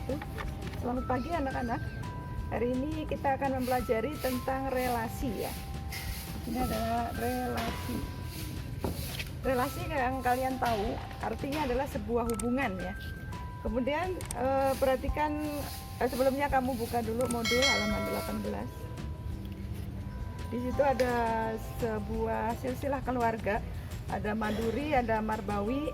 wabarakatuh. Selamat pagi anak-anak. Hari ini kita akan mempelajari tentang relasi ya. Ini adalah relasi. Relasi yang kalian tahu artinya adalah sebuah hubungan ya. Kemudian perhatikan sebelumnya kamu buka dulu modul halaman 18. Di situ ada sebuah silsilah keluarga. Ada Maduri, ada Marbawi.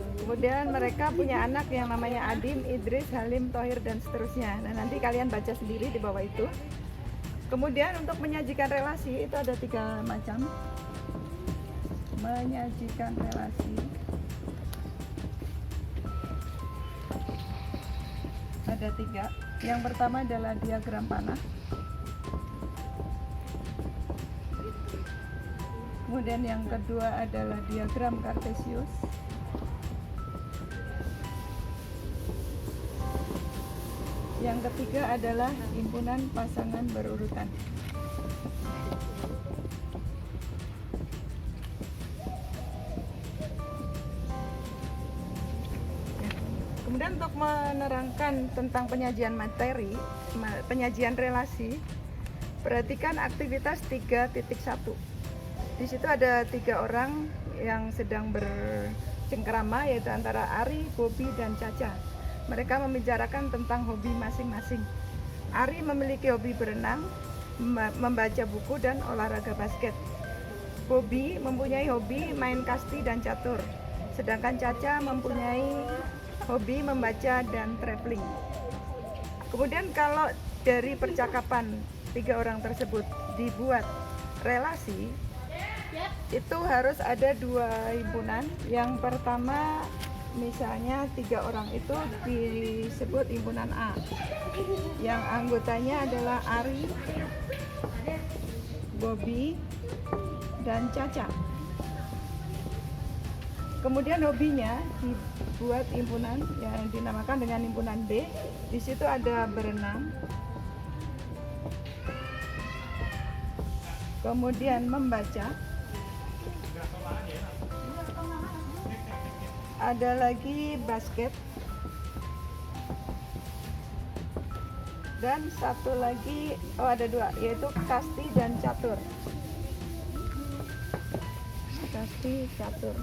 Kemudian mereka punya anak yang namanya Adim, Idris, Halim, Thohir, dan seterusnya. Nah, nanti kalian baca sendiri di bawah itu. Kemudian untuk menyajikan relasi itu ada 3 macam. Menyajikan relasi. Ada 3. Yang pertama adalah diagram panah. Kemudian yang kedua adalah diagram Kartesius. Yang ketiga adalah himpunan pasangan berurutan. Kemudian untuk menerangkan tentang penyajian materi, penyajian relasi, perhatikan aktivitas 3.1. Di situ ada 3 orang yang sedang bercengkerama, yaitu antara Ari, Bobi, dan Caca. Mereka membicarakan tentang hobi masing-masing. Ari memiliki hobi berenang, membaca buku, dan olahraga basket. Bobi mempunyai hobi main kasti dan catur. Sedangkan Caca mempunyai hobi membaca dan traveling. Kemudian kalau dari percakapan 3 orang tersebut dibuat relasi, itu harus ada 2 himpunan. Yang pertama misalnya 3 orang itu disebut himpunan A, yang anggotanya adalah Ari, Bobi, dan Caca. Kemudian hobinya dibuat himpunan yang dinamakan dengan himpunan B. Di situ ada berenang, kemudian membaca, ada lagi basket, dan satu lagi, ada 2, yaitu kasti dan catur. Kasti, catur.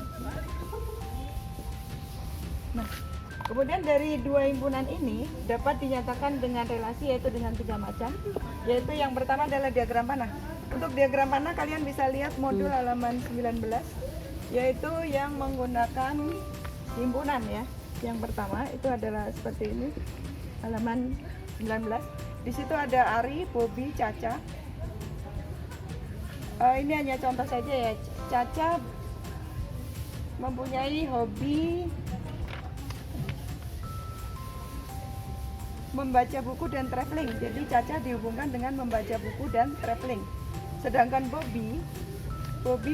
Nah, kemudian dari 2 himpunan ini dapat dinyatakan dengan relasi, yaitu dengan 3 macam. Yaitu yang pertama adalah diagram panah. Untuk diagram panah kalian bisa lihat modul halaman 19, yaitu yang menggunakan himpunan ya. Yang pertama itu adalah seperti ini, halaman 19. Di situ ada Ari, Bobi, Caca. Ini hanya contoh saja ya. Caca mempunyai hobi membaca buku dan traveling. Jadi Caca dihubungkan dengan membaca buku dan traveling. Sedangkan Bobi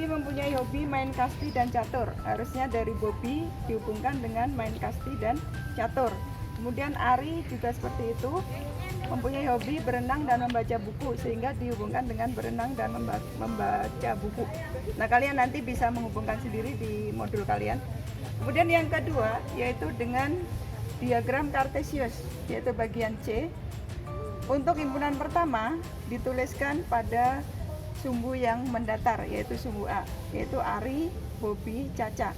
mempunyai hobi main kasti dan catur. Harusnya dari Bobi dihubungkan dengan main kasti dan catur. Kemudian Ari juga seperti itu, mempunyai hobi berenang dan membaca buku, sehingga dihubungkan dengan berenang dan membaca buku. Nah, kalian nanti bisa menghubungkan sendiri di modul kalian. Kemudian yang kedua yaitu dengan diagram Kartesius, yaitu bagian C. Untuk himpunan pertama dituliskan pada sumbu yang mendatar, yaitu sumbu A, yaitu Ari, Bobi, Caca.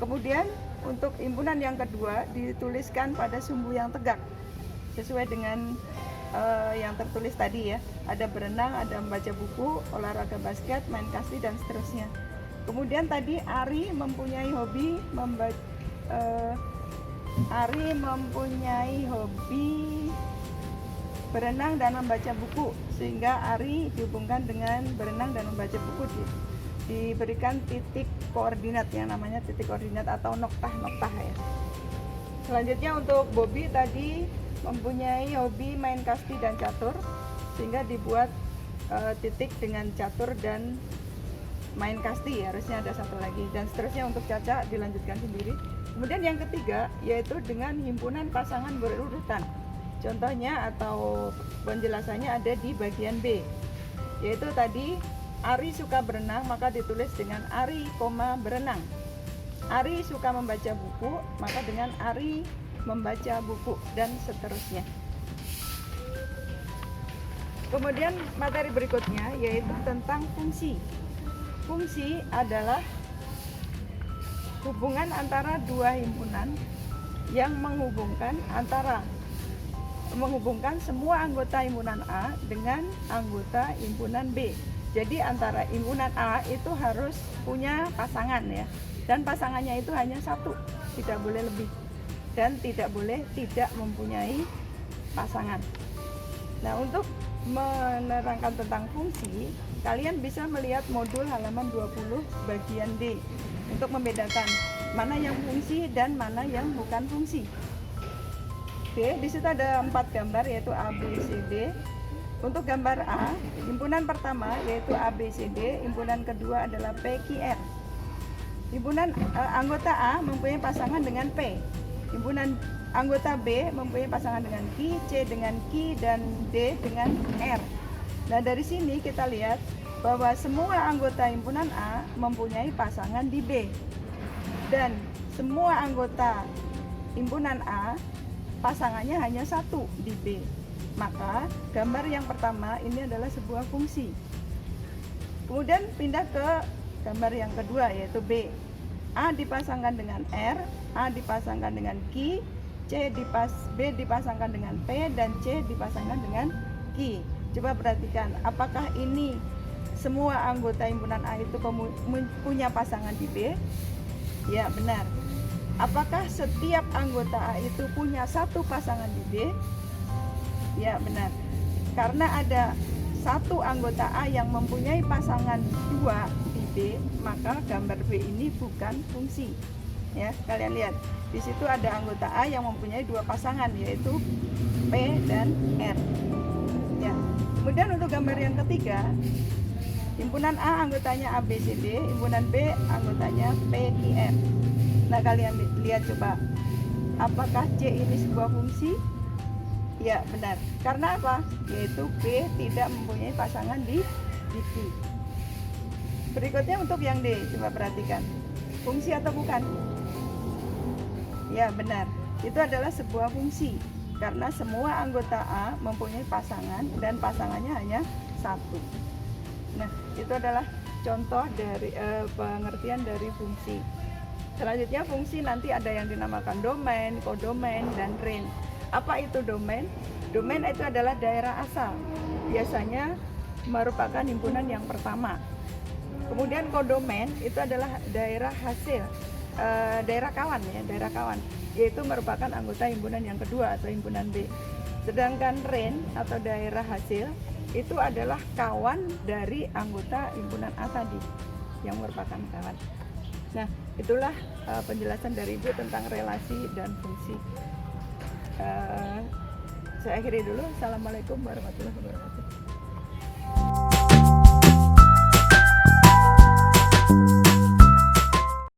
Kemudian untuk himpunan yang kedua dituliskan pada sumbu yang tegak, sesuai dengan yang tertulis tadi ya. Ada berenang, ada membaca buku, olahraga basket, main kasti, dan seterusnya. Kemudian tadi Ari mempunyai hobi berenang dan membaca buku, sehingga Ari dihubungkan dengan berenang dan membaca buku, diberikan titik koordinat yang namanya titik koordinat atau noktah ya. Selanjutnya untuk Bobi tadi mempunyai hobi main kasti dan catur, sehingga dibuat titik dengan catur dan main kasti, harusnya ada satu lagi, dan seterusnya. Untuk Caca dilanjutkan sendiri. Kemudian yang ketiga yaitu dengan himpunan pasangan berurutan. Contohnya atau penjelasannya ada di bagian B, yaitu tadi Ari suka berenang, maka ditulis dengan Ari, berenang. Ari suka membaca buku, maka dengan Ari, membaca buku, dan seterusnya. Kemudian materi berikutnya yaitu tentang fungsi. Fungsi adalah hubungan antara dua himpunan yang menghubungkan semua anggota himpunan A dengan anggota himpunan B. Jadi antara himpunan A itu harus punya pasangan ya, dan pasangannya itu hanya satu, tidak boleh lebih, dan tidak boleh tidak mempunyai pasangan. Nah, untuk menerangkan tentang fungsi, kalian bisa melihat modul halaman 20 bagian D untuk membedakan mana yang fungsi dan mana yang bukan fungsi. Oke, di situ ada 4 gambar yaitu A, B, C, D. Untuk gambar A, himpunan pertama yaitu A, B, C, D, himpunan kedua adalah P, Q, R. Himpunan anggota A mempunyai pasangan dengan P. Himpunan anggota B mempunyai pasangan dengan Q, C dengan Q, dan D dengan R. Nah, dari sini kita lihat bahwa semua anggota himpunan A mempunyai pasangan di B. Dan semua anggota himpunan A pasangannya hanya satu di B. Maka gambar yang pertama ini adalah sebuah fungsi. Kemudian pindah ke gambar yang kedua yaitu B. A dipasangkan dengan R, A dipasangkan dengan Q, B dipasangkan dengan P, dan C dipasangkan dengan Q. Coba perhatikan, apakah ini semua anggota himpunan A itu punya pasangan di B? Ya, benar. Apakah setiap anggota A itu punya satu pasangan di B? Ya, benar. Karena ada satu anggota A yang mempunyai pasangan 2 di B, maka gambar B ini bukan fungsi. Ya, kalian lihat. Di situ ada anggota A yang mempunyai 2 pasangan yaitu P dan R. Ya. Kemudian untuk gambar yang ketiga, himpunan A anggotanya A, B, C, D, himpunan B anggotanya P, Q, R. Nah, kalian lihat coba, apakah C ini sebuah fungsi? Ya, benar. Karena apa? Yaitu B tidak mempunyai pasangan di Q. Berikutnya untuk yang D, coba perhatikan. Fungsi atau bukan? Ya, benar. Itu adalah sebuah fungsi. Karena semua anggota A mempunyai pasangan dan pasangannya hanya satu. Nah, itu adalah contoh dari pengertian dari fungsi. Selanjutnya fungsi nanti ada yang dinamakan domain, kodomain, dan range. Apa itu domain? Domain itu adalah daerah asal. Biasanya merupakan himpunan yang pertama. Kemudian kodomain itu adalah daerah hasil, daerah kawan ya, daerah kawan. Yaitu merupakan anggota himpunan yang kedua atau himpunan B. Sedangkan range atau daerah hasil itu adalah kawan dari anggota himpunan A tadi yang merupakan kawan. Nah, itulah penjelasan dari Ibu tentang relasi dan fungsi. Saya akhiri dulu. Assalamualaikum warahmatullahi wabarakatuh.